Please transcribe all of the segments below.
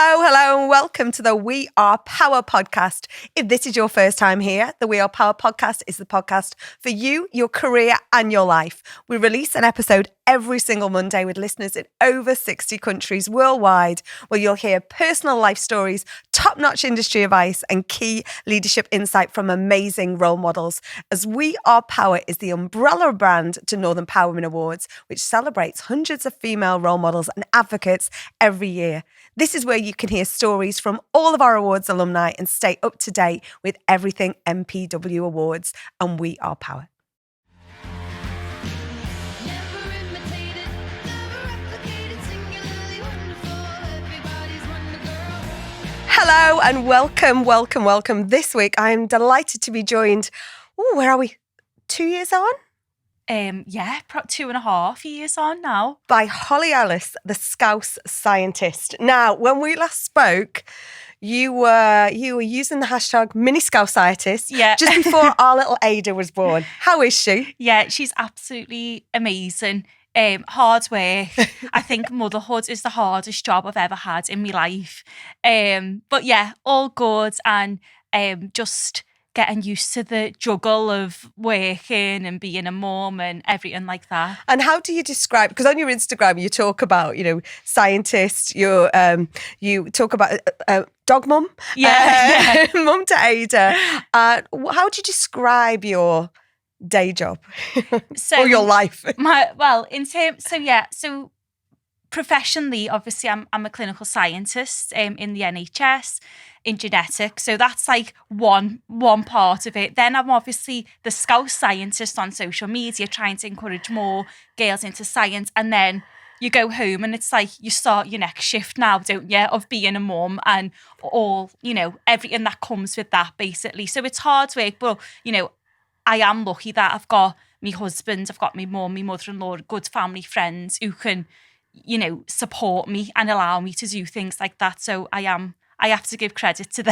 Hello, and welcome to the We Are Power podcast. If this is your first time here, the We Are Power podcast is the podcast for you, your career, and your life. We release an episode every single Monday with listeners in over 60 countries worldwide, where you'll hear personal life stories, top-notch industry advice, and key leadership insight from amazing role models. As We Are Power is the umbrella brand to Northern Power Women Awards, which celebrates hundreds of female role models and advocates every year. This is where you can hear stories from all of our awards alumni and stay up to date with everything MPW Awards and We Are Power. Hello and welcome. This week I am delighted to be joined, where are we? 2 years on? 2.5 years on now. By Holly Ellis, the Scouse Scientist. Now, when we last spoke, you were using the hashtag mini Scouse Scientist just before our little Ada was born. How is she? Yeah, she's absolutely amazing. Hard work. I think motherhood is the hardest job I've ever had in my life. But yeah, all good, and just getting used to the juggle of working and being a mum and everything like that. And how do you describe, because on your Instagram you talk about, scientist, you talk about dog mum, mum to Ada. How do you describe your day job or your life? So professionally, obviously, I'm a clinical scientist in the NHS in genetics. So that's like one part of it. Then I'm obviously the Scouse Scientist on social media, trying to encourage more girls into science. And then you go home and it's like you start your next shift now, don't you, of being a mum and all, everything that comes with that, basically. So it's hard work, but, I am lucky that I've got my husband, I've got my mum, my mother-in-law, good family friends who can, support me and allow me to do things like that. So I have to give credit to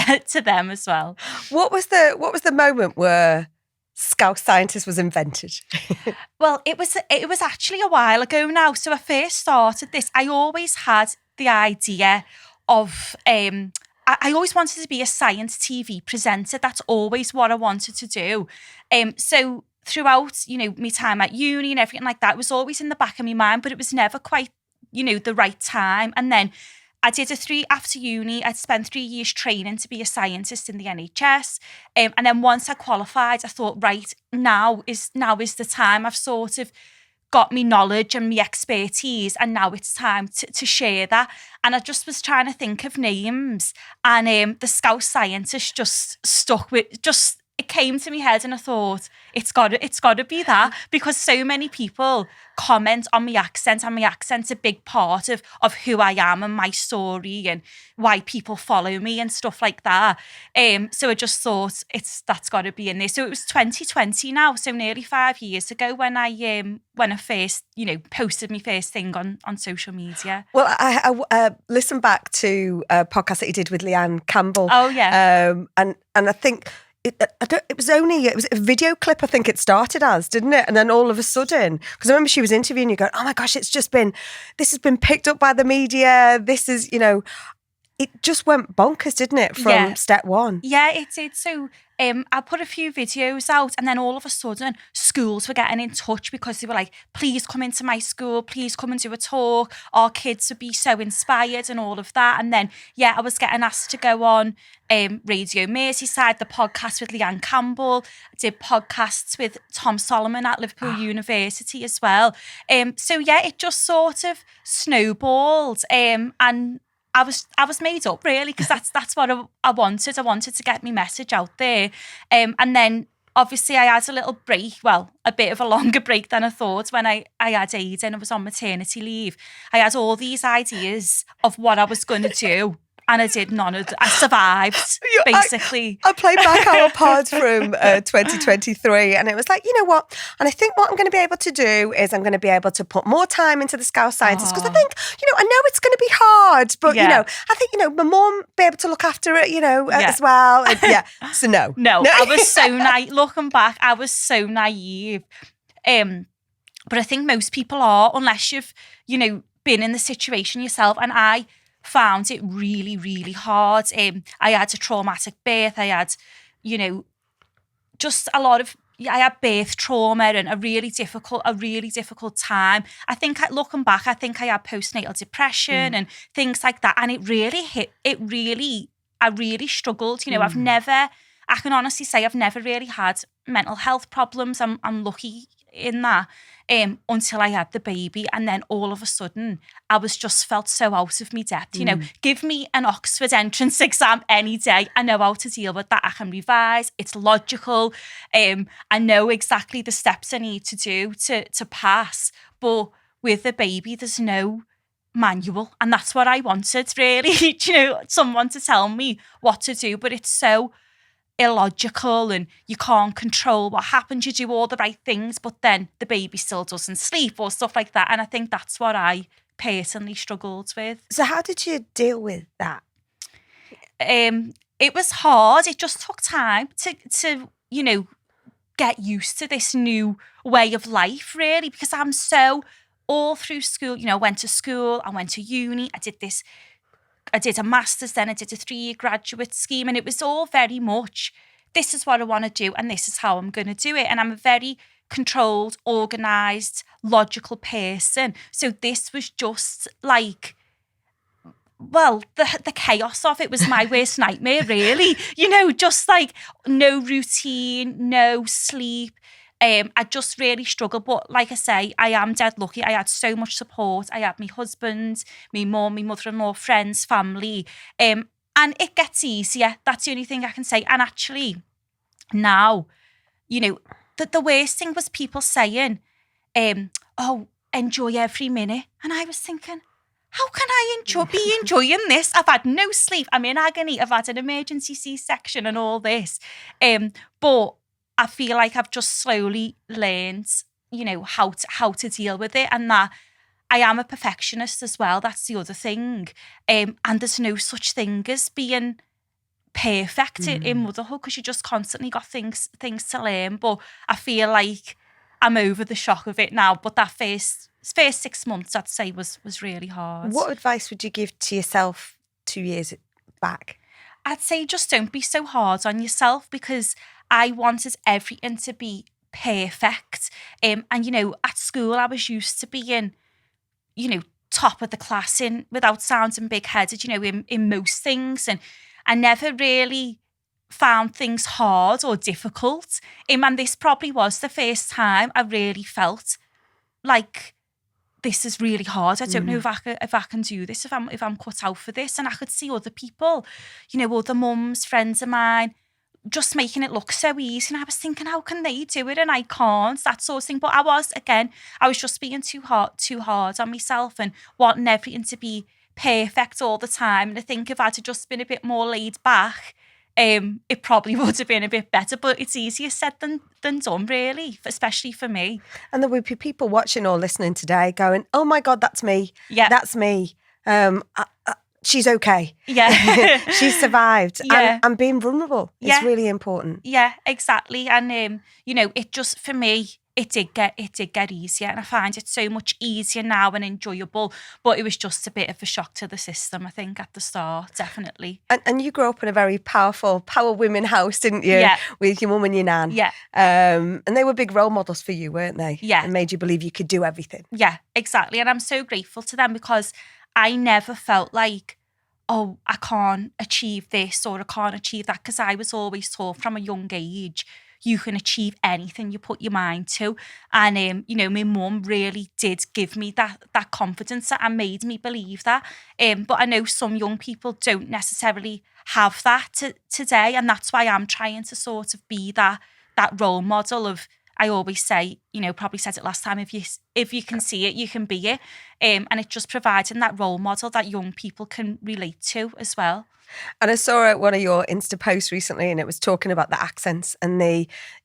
them as well. What was the moment where Scouse Scientist was invented? Well, it was actually a while ago now. So I first started this. I always had the idea of I always wanted to be a science TV presenter. That's always what I wanted to do. So throughout, my time at uni and everything like that, it was always in the back of my mind, but it was never quite, the right time. And then I did after uni, I'd spent 3 years training to be a scientist in the NHS. And then once I qualified, I thought, right, now is the time. I've sort of got me knowledge and me expertise, and now it's time to share that. And I just was trying to think of names, and the Scouse Scientist just stuck with, it came to my head, and I thought it's got to be that, because so many people comment on my accent, and my accent's a big part of who I am and my story and why people follow me and stuff like that. So I just thought that's got to be in there. So it was 2020 now, so nearly 5 years ago when I first posted my first thing on social media. Well, I listened back to a podcast that you did with Leanne Campbell. Oh yeah, and I think. It was a video clip, I think it started as, didn't it? And then all of a sudden, because I remember she was interviewing you going, oh my gosh, this has been picked up by the media. This is, it just went bonkers, didn't it, from step one? Yeah, it did. So I put a few videos out, and then all of a sudden schools were getting in touch because they were like, please come into my school, please come and do a talk. Our kids would be so inspired and all of that. And then, I was getting asked to go on Radio Merseyside, the podcast with Leanne Campbell. I did podcasts with Tom Solomon at Liverpool University as well. So it just sort of snowballed, and I was made up, really, because that's what I wanted. I wanted to get my message out there. And then obviously I had a little break, a bit of a longer break than I thought when I had Ada and I was on maternity leave. I had all these ideas of what I was going to do. And I did none of I survived, basically. I played back our pod from 2023, and it was like, you know what? And I think what I'm going to be able to do is I'm going to be able to put more time into the Scouse Scientist, because I think, I know it's going to be hard, but, I think, my mum be able to look after it, as well. And, so no. No, I was so naive. Looking back, I was so naive. But I think most people are, unless you've, been in the situation yourself. And I found it really, really hard. I had a traumatic birth. I had, just a lot of, I had birth trauma and a really difficult time. I think looking back, I think I had postnatal depression and things like that. And I really struggled. I can honestly say I've never really had mental health problems. I'm lucky in that until I had the baby. And then all of a sudden, I was just felt so out of my depth. Give me an Oxford entrance exam any day. I know how to deal with that. I can revise. It's logical. I know exactly the steps I need to do to pass. But with the baby, there's no manual. And that's what I wanted, really. Someone to tell me what to do. But it's so illogical and you can't control what happens. You do all the right things, but then the baby still doesn't sleep or stuff like that. And I think that's what I personally struggled with. So how did you deal with that? It was hard. It just took time to get used to this new way of life, really, because I'm so all through school, I went to school, I went to uni, I did a master's, then I did a 3-year graduate scheme, and it was all very much, this is what I want to do and this is how I'm going to do it. And I'm a very controlled, organised, logical person. So this was just like, well, the chaos of it was my worst nightmare, really. Just like no routine, no sleep. I just really struggled. But like I say, I am dead lucky. I had so much support. I had my husband, my mum, my mother-in-law, friends, family. And it gets easier. That's the only thing I can say. And actually, now, the worst thing was people saying, enjoy every minute. And I was thinking, how can I be enjoying this? I've had no sleep. I'm in agony. I've had an emergency C-section and all this. But I feel like I've just slowly learned, how to deal with it, and that I am a perfectionist as well. That's the other thing. And there's no such thing as being perfect in motherhood, because you just constantly got things to learn. But I feel like I'm over the shock of it now. But that first 6 months, I'd say, was really hard. What advice would you give to yourself 2 years back? I'd say just don't be so hard on yourself, because I wanted everything to be perfect. And, at school, I was used to being, top of the class without sounding big-headed, in most things. And I never really found things hard or difficult. And this probably was the first time I really felt like this is really hard. I don't know if I can do this, if I'm cut out for this. And I could see other people, other mums, friends of mine, just making it look so easy. And I was thinking, how can they do it and I can't? That sort of thing. But I was just being too hard on myself and wanting everything to be perfect all the time. And I think if I'd have just been a bit more laid back, it probably would have been a bit better. But it's easier said than done, really, especially for me. And there would be people watching or listening today going, oh my God, that's me. Yeah. That's me. She's okay. Yeah. She's survived. Yeah. And being vulnerable is really important. Yeah, exactly. And, it just, for me, it did get easier, and I find it so much easier now and enjoyable. But it was just a bit of a shock to the system, I think, at the start, definitely. And you grew up in a very powerful power women house, didn't you? Yeah. With your mum and your nan. Yeah. And they were big role models for you, weren't they? Yeah. And made you believe you could do everything. Yeah, exactly. And I'm so grateful to them, because I never felt like, oh, I can't achieve this or I can't achieve that, because I was always taught from a young age, you can achieve anything you put your mind to. And, my mum really did give me that confidence and made me believe that. But I know some young people don't necessarily have that today. And that's why I'm trying to sort of be that role model of, I always say, probably said it last time, if you can see it, you can be it. And it's just providing that role model that young people can relate to as well. And I saw one of your Insta posts recently, and it was talking about the accents and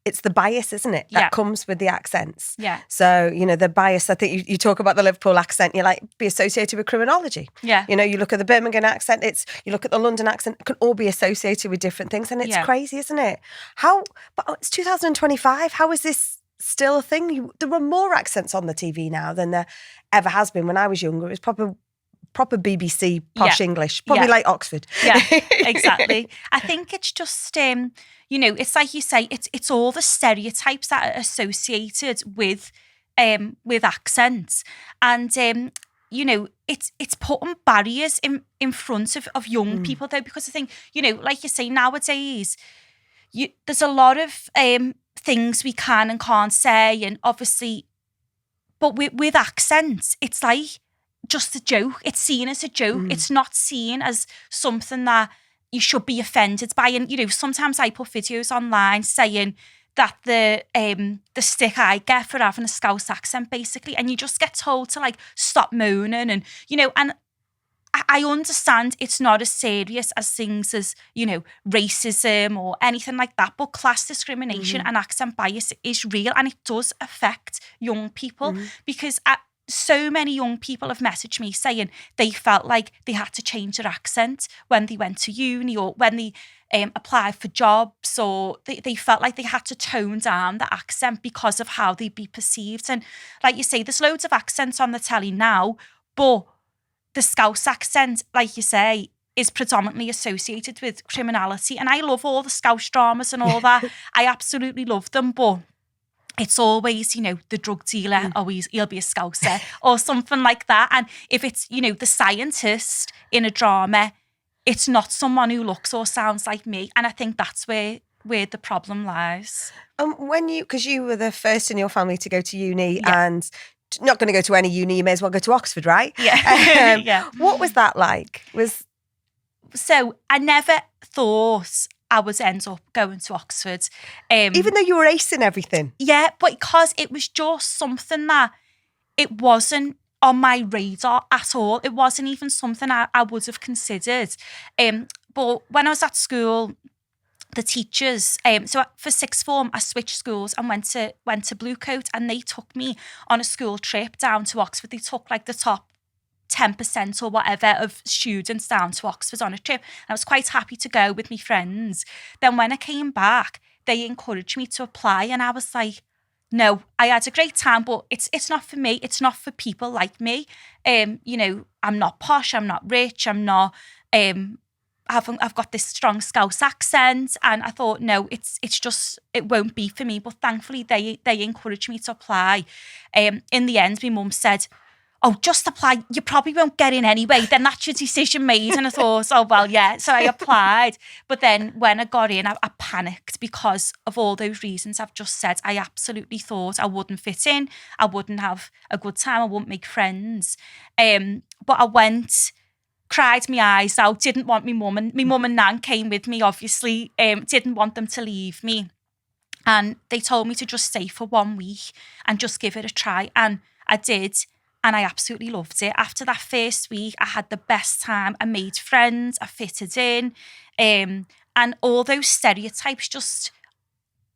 it's the bias, isn't it? That comes with the accents. Yeah. So, the bias, I think you talk about the Liverpool accent, you're like, be associated with criminology. Yeah. You look at the Birmingham accent, you look at the London accent, it can all be associated with different things. And it's crazy, isn't it? But it's 2025. How is this still a thing? There are more accents on the TV now than there ever has been. When I was younger, it was probably proper BBC posh Yeah. English, probably Yeah. like Oxford. Yeah, exactly. I think it's just, it's like you say, it's all the stereotypes that are associated with accents, and it's putting barriers in front of young people though, because I think like you say, nowadays, there's a lot of things we can and can't say, and obviously, but with accents, it's like just a joke. It's seen as a joke. It's not seen as something that you should be offended by. And sometimes I put videos online saying that the stick I get for having a Scouse accent, basically, and you just get told to like stop moaning, and and I understand it's not as serious as things as, racism or anything like that, but class discrimination and accent bias is real, and it does affect young people because so many young people have messaged me saying they felt like they had to change their accent when they went to uni or when they applied for jobs, or they felt like they had to tone down the accent because of how they'd be perceived. And like you say, there's loads of accents on the telly now, but the Scouse accent, like you say, is predominantly associated with criminality. And I love all the Scouse dramas and all that. I absolutely love them, but it's always, the drug dealer, he'll be a Scouser or something like that. And if it's, the scientist in a drama, it's not someone who looks or sounds like me. And I think that's where the problem lies. Because you were the first in your family to go to uni and not going to go to any uni, you may as well go to Oxford, right? Yeah. Yeah. What was that like? So I never thought I would end up going to Oxford. Even though you were acing everything? Yeah, but because it was just something that it wasn't on my radar at all. It wasn't even something I would have considered. But when I was at school, the teachers, so for sixth form, I switched schools and went to Bluecoat, and they took me on a school trip down to Oxford. They took like the top 10% or whatever of students down to Oxford on a trip. And I was quite happy to go with my friends. Then when I came back, they encouraged me to apply, and I was like, no, I had a great time, but it's not for me. It's not for people like me. I'm not posh. I'm not rich. I'm not. I've got this strong Scouse accent, and I thought, no, it's just, it won't be for me. But thankfully, they encouraged me to apply. In the end, my mum said, oh, just apply. You probably won't get in anyway. Then that's your decision made. And I thought, oh, well, yeah. So I applied. But then when I got in, I panicked because of all those reasons I've just said. I absolutely thought I wouldn't fit in. I wouldn't have a good time. I wouldn't make friends. But I went, cried my eyes out, didn't want my mum and nan came with me, obviously, didn't want them to leave me. And they told me to just stay for 1 week and just give it a try. And I did. And I absolutely loved it. After that first week, I had the best time. I made friends, I fitted in. And all those stereotypes just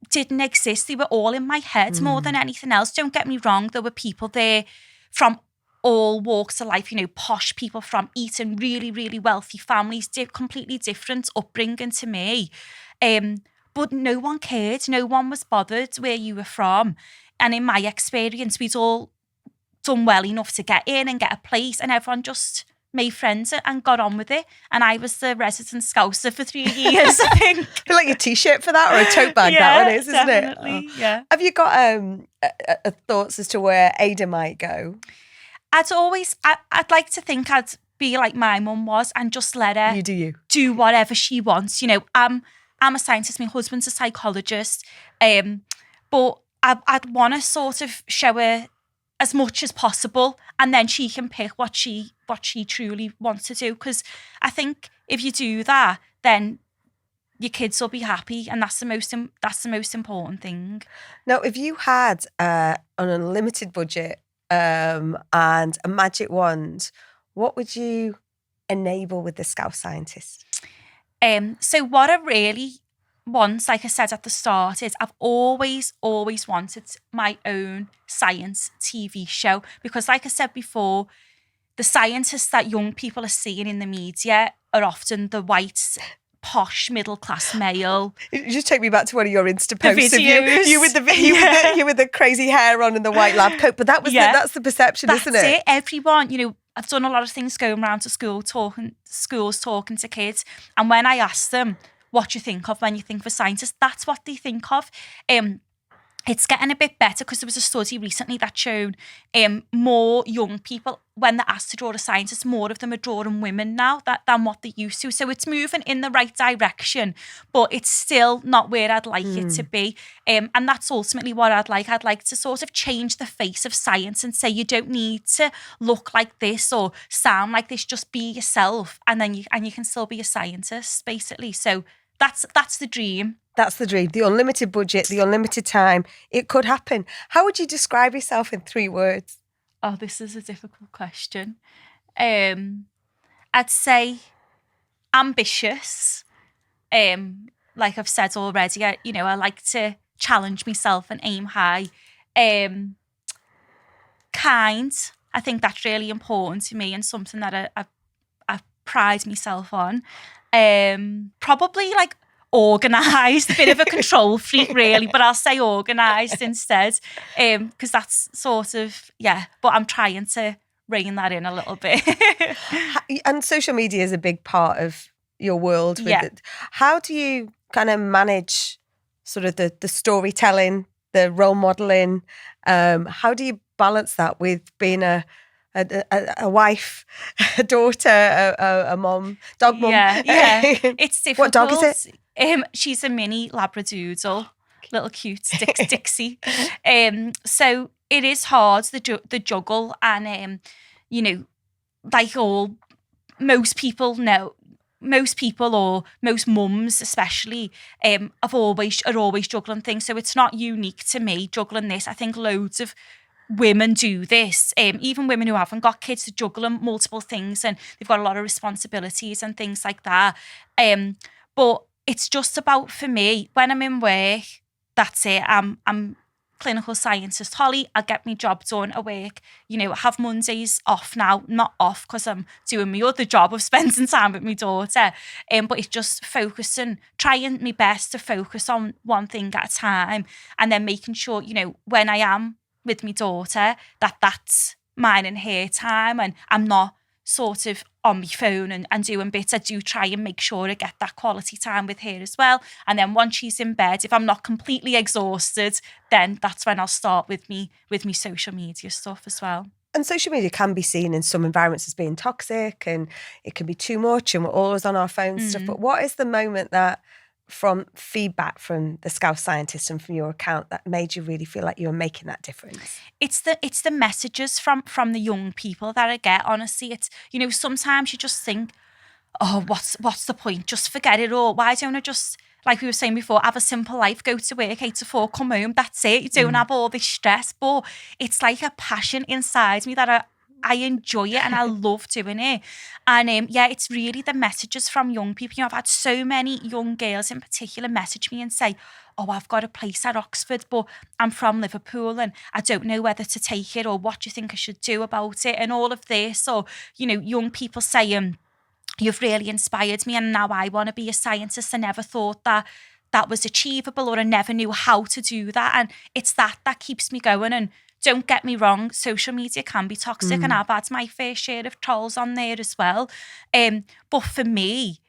didn't exist. They were all in my head more than anything else. Don't get me wrong, there were people there from all walks of life, posh people from Eton, really, really wealthy families, completely different upbringing to me. But no one cared. No one was bothered where you were from. And in my experience, we'd all done well enough to get in and get a place, and everyone just made friends and got on with it. And I was the resident Scouser for 3 years, I think. I feel like a t-shirt for that, or a tote bag, that one is, isn't definitely, it? Yeah. Have you got thoughts as to where Ada might go? I'd like to think I'd be like my mum was and just let her do whatever she wants. I'm a scientist, my husband's a psychologist, but I'd want to sort of show her as much as possible, and then she can pick what she truly wants to do. Because I think if you do that, then your kids will be happy, and that's the most important thing. Now, if you had an unlimited budget and a magic wand, what would you enable with the Scouse Scientist? So what I really want, like I said at the start, is I've always wanted my own science TV show, because like I said before, the scientists that young people are seeing in the media are often the white posh middle-class male. You just take me back to one of your Insta posts of videos. you with you with the crazy hair on and the white lab coat. But that was that's the perception, isn't it? That's it. Everyone, I've done a lot of things going around to schools talking to kids. And when I ask them, what do you think of when you think of a scientist? That's what they think of. It's getting a bit better because there was a study recently that showed more young people, when they're asked to draw a scientist, more of them are drawing women now than what they used to. So it's moving in the right direction, but it's still not where I'd like it to be. And that's ultimately what I'd like. I'd like to sort of change the face of science and say you don't need to look like this or sound like this. Just be yourself, and then you can still be a scientist, basically. So that's the dream. That's the dream. The unlimited budget, the unlimited time. It could happen. How would you describe yourself in 3 words? Oh, this is a difficult question. I'd say ambitious. Like I've said already, I like to challenge myself and aim high. Kind. I think that's really important to me and something that I pride myself on. Probably like organised, a bit of a control freak really, but I'll say organised instead, because that's sort of, but I'm trying to rein that in a little bit. And social media is a big part of your world with it. How do you kind of manage sort of the storytelling, the role modelling? How do you balance that with being a wife, a daughter, a mom, dog mom? Yeah, it's difficult. What dog is it? She's a mini Labradoodle, little cute Dixie. So it is hard, the juggle, and like most people or most mums especially, are always juggling things. So it's not unique to me juggling this. I think loads of women do this, even women who haven't got kids, are juggling multiple things, and they've got a lot of responsibilities and things like that. But it's just about, for me, when I'm in work, that's it. I'm clinical scientist Holly. I get my job done at work. I have Mondays off now, not off because I'm doing my other job of spending time with my daughter. But it's just trying my best to focus on one thing at a time, and then making sure, when I am with my daughter, that's mine and her time, and I'm not sort of on my phone and doing bits. I do try and make sure I get that quality time with her as well. And then once she's in bed, if I'm not completely exhausted, then that's when I'll start with me social media stuff as well. And social media can be seen in some environments as being toxic, and it can be too much, and we're always on our phones and stuff. But what is the moment that, from feedback from the Scouse Scientist and from your account, that made you really feel like you were making that difference? It's the messages from the young people that I get. Honestly, it's, sometimes you just think, oh, what's the point? Just forget it all. Why don't I just, like we were saying before, have a simple life, go to work 8 to 4, come home, that's it. You don't have all this stress. But it's like a passion inside me that I enjoy it and I love doing it. And it's really the messages from young people. I've had so many young girls in particular message me and say, oh, I've got a place at Oxford, but I'm from Liverpool and I don't know whether to take it, or what do you think I should do about it, and all of this. Or, young people saying, you've really inspired me and now I want to be a scientist. I never thought that was achievable, or I never knew how to do that. And it's that keeps me going. And don't get me wrong, social media can be toxic, and I've had my fair share of trolls on there as well. But for me,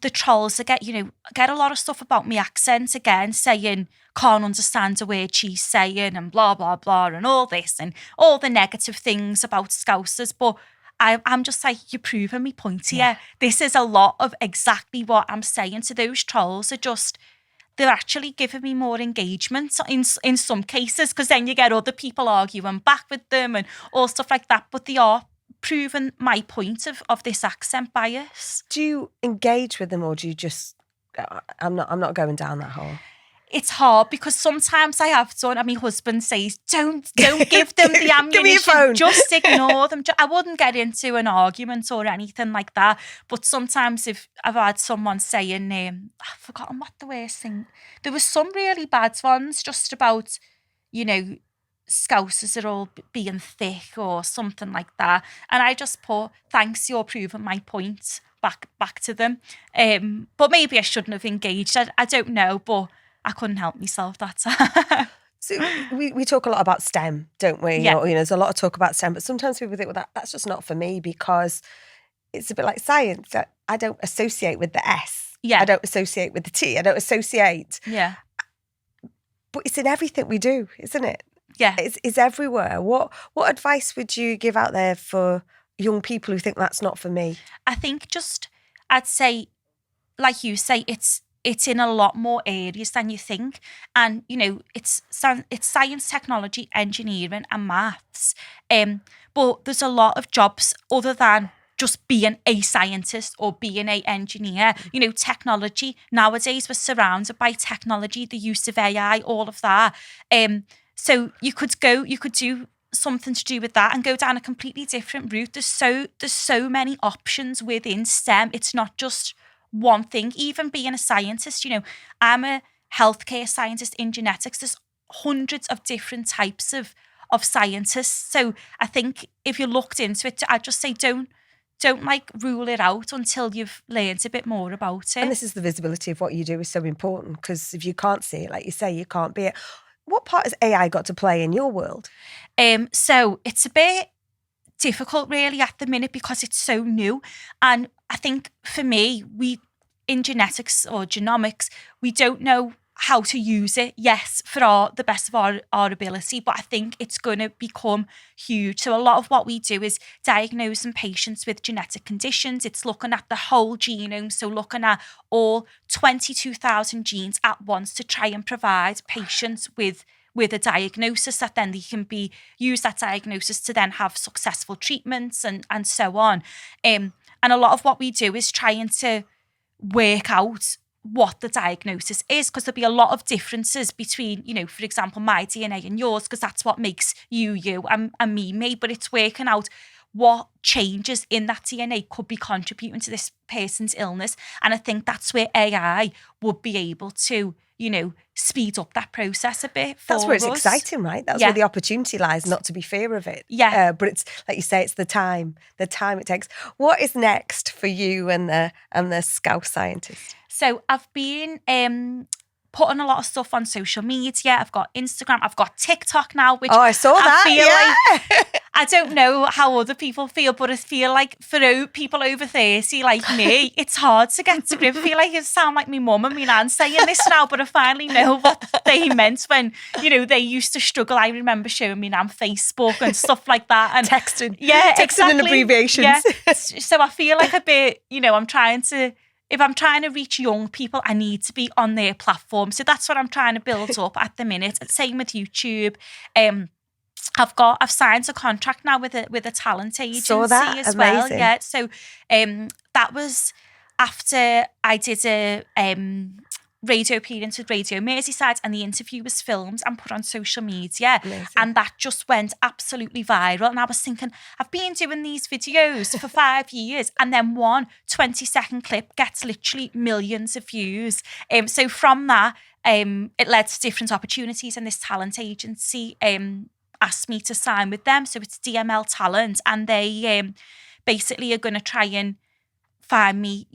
the trolls, I get a lot of stuff about my accent, again, saying, can't understand a word she's saying, and blah, blah, blah, and all this, and all the negative things about Scousers. But I'm just like, you're proving me point here. Yeah. This is a lot of exactly what I'm saying. To those trolls they're actually giving me more engagement in some cases, because then you get other people arguing back with them and all stuff like that. But they are proving my point of this accent bias. Do you engage with them, or do you just, I'm not going down that hole? It's hard, because sometimes I have done, and my husband says, don't give them the ammunition. Give me your phone. Just ignore them. I wouldn't get into an argument or anything like that. But sometimes if I've had someone saying, I've forgotten what the worst thing, there was some really bad ones just about, Scousers are all being thick or something like that. And I just put, thanks, you're proving my point back to them. But maybe I shouldn't have engaged. I don't know, but I couldn't help myself that time. So we talk a lot about STEM, don't we? Yeah. Or, there's a lot of talk about STEM, but sometimes people think, well, that's just not for me because it's a bit like science. That I don't associate with the S. Yeah. I don't associate with the T. I don't associate. Yeah. But it's in everything we do, isn't it? Yeah. It's everywhere. What advice would you give out there for young people who think that's not for me? I think I'd say, like you say, it's in a lot more areas than you think. And, it's science, technology, engineering and maths. But there's a lot of jobs other than just being a scientist or being an engineer. Technology, nowadays we're surrounded by technology, the use of AI, all of that. So you could do something to do with that and go down a completely different route. There's so many options within STEM. It's not just one thing. Even being a scientist, I'm a healthcare scientist in genetics. There's hundreds of different types of scientists. So I think if you looked into it, I'd just say don't rule it out until you've learned a bit more about it. And this is the visibility of what you do is so important, because if you can't see it, like you say, you can't be it. What part has AI got to play in your world? So it's a bit difficult really at the minute because it's so new. And I think for me, in genetics or genomics, we don't know how to use it, yes, for the best of our ability, but I think it's going to become huge. So a lot of what we do is diagnosing patients with genetic conditions. It's looking at the whole genome, so looking at all 22,000 genes at once to try and provide patients with a diagnosis that then they can use that diagnosis to then have successful treatments and so on. And a lot of what we do is trying to work out what the diagnosis is, because there'll be a lot of differences between, for example, my DNA and yours, because that's what makes you and me, but it's working out what changes in that DNA could be contributing to this person's illness. And I think that's where AI would be able to, speed up that process a bit for That's where it's us. exciting, right? That's where the opportunity lies, not to be fear of it. Yeah. But it's, like you say, it's the time it takes. What is next for you and the Scouse Scientist? So I've been putting a lot of stuff on social media. I've got Instagram. I've got TikTok now, which I saw that. I feel like, I don't know how other people feel, but I feel like for people over 30 like me, it's hard to get to grip. I feel like I sound like my mum and my nan saying this now, but I finally know what they meant when, they used to struggle. I remember showing me nan Facebook and stuff like that. And texting. Yeah, texting exactly. and abbreviations. Yeah. So I feel like a bit, if I'm trying to reach young people, I need to be on their platform. So that's what I'm trying to build up at the minute. Same with YouTube. I've signed a contract now with a talent agency as amazing. well. Yeah. So that was after I did a radio appearance with Radio Merseyside, and the interview was filmed and put on social media. Amazing. And that just went absolutely viral. And I was thinking, I've been doing these videos for 5 years, and then one 20-second clip gets literally millions of views. So from that, it led to different opportunities, and this talent agency asked me to sign with them. So it's DML Talent, and they basically are going to try and find me,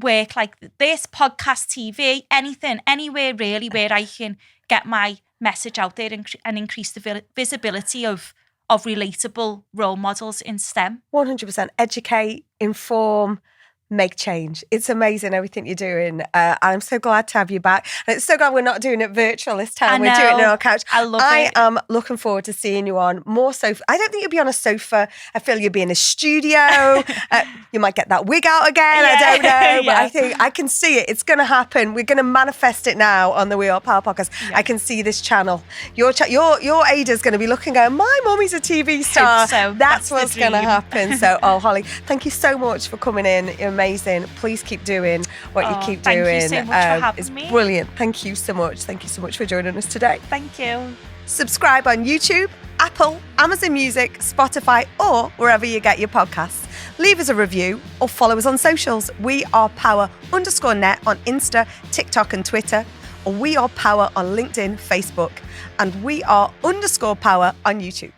work like this, podcast, TV, anything, anywhere really where I can get my message out there and increase the visibility of relatable role models in STEM. 100%. Educate, inform, make change. It's amazing everything you're doing. I'm so glad to have you back. And it's so glad we're not doing it virtual this time. We're doing it on our couch. I love it. I am looking forward to seeing you on more sofa. I don't think you'll be on a sofa. I feel you'll be in a studio. You might get that wig out again. Yeah. I don't know. But Yeah. I think I can see it. It's going to happen. We're going to manifest it now on the We Are Power podcast. Yeah. I can see this channel. Your Ada's going to be looking going, my mummy's a TV star. Hope so. That's the what's going to dream. happen. So, Holly, thank you so much for coming in. You're amazing. Please keep doing what you keep thank doing. you so much for having it's me. Brilliant. Thank you so much. Thank you so much for joining us today. Thank you. Subscribe on YouTube, Apple, Amazon Music, Spotify, or wherever you get your podcasts. Leave us a review or follow us on socials. We are power_net on Insta, TikTok and Twitter. Or We Are Power on LinkedIn, Facebook. And We Are _power on YouTube.